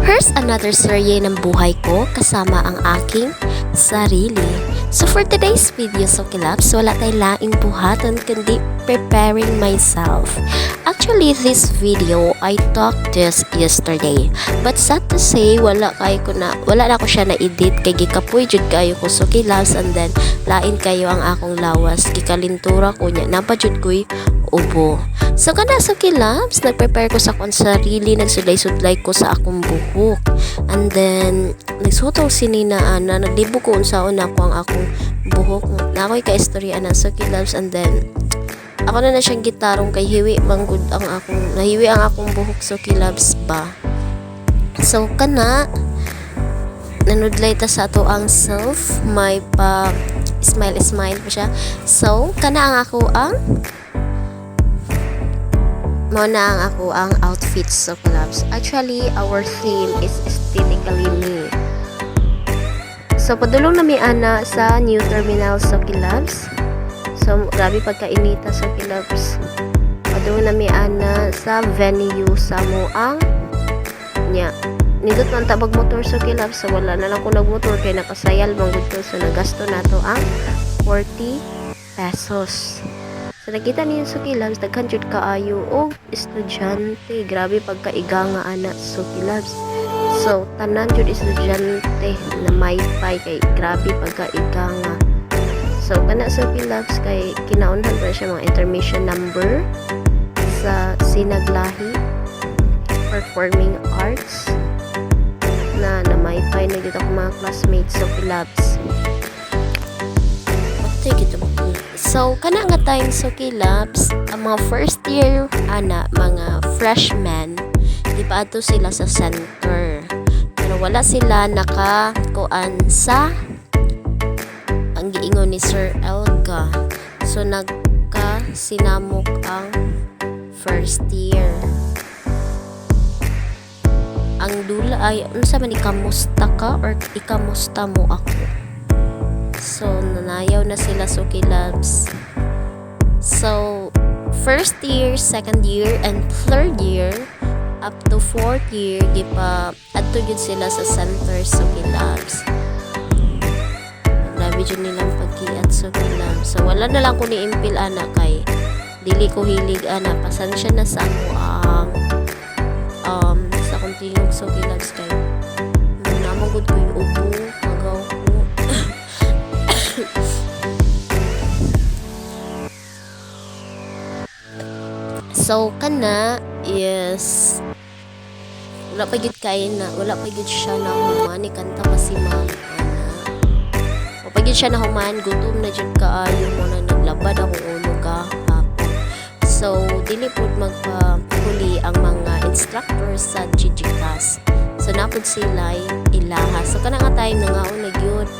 Here's another serye ng buhay ko kasama ang aking sarili. So for today's video, so kilabs, wala tayong laing buhaton kundi preparing myself. Actually, this video, I talked this yesterday. But sad to say, wala na ko siya na-edit kay gikapoy jud kayo ko so kilabs, and then lain kayo ang akong lawas gikalintura ko nya napajud ko'y ubo. So kana sa kilabs, nagprepare ko sa akong sarili, nagsudlay-sudlay ko sa akong buhok. And then nagsutong sinina na naglibo ko unsaon ako ang akong buhok. Na ako'y ka-istorya na sa kilabs, and then ako na siyang gitarong kay hiwi manggod ang akong buhok so kilabs ba. So kana nanudlay ta sa ato ang self, may pa smile pa siya. So kana ang ako ang outfit so collabs. Actually, our theme is aesthetically me. So padulong na mi ana sa new terminal so collabs. So grabe pagkainita so collabs. Padulong na mi ana sa venue sa moang nya. Nindot man tabag motor so collabs. So wala na lang ko nagmotor kay nakasayal manggod ko, so nagasto nato ang 40 pesos. So nakita niyo sa kilabs, daghan jud kaayo og estudyante. Grabe pagkaiga nga ana so kilabs. So tanan jud estudyante na may pay kay grabe pagkaiga nga. So kana sa kilabs kay kinaunhan pa siya mga intermission number sa Sinaglahi Performing Arts na may pay na dito ako mga classmates so kilabs. Take it. So, kana nga time so kilabs, ang mga first year, mga freshmen, di pa ato sila sa center. Pero wala sila nakakuan sa ang giingon ni Sir Elga. So, nagka-sinamok ang first year. Ang dula ay, unsa man ikamusta ka or ikamusta mo ako? So, nanayaw na sila so kilabs. So, first year, second year, and third year, up to fourth year, di pa adto jud sila sa center so kilabs. Grabe jud nilang pagkiat so kilabs. So, wala na lang ko ni impil ana kay dili ko hilig ana. Pasensya na sa ako sa akong tingog so kilabs kay namagod ko yung ubo, magaw ko. So kana is wala pa gid siya na human ni kanta pa si ma'am ana. O pa gid siya na human, gutom na jud kaayo mo na naglabad ako ulo ka hapon. So dili pud magpahuli ang mga instructors sa GG class. So napud sila ilaha. So kana nga time na nga gyud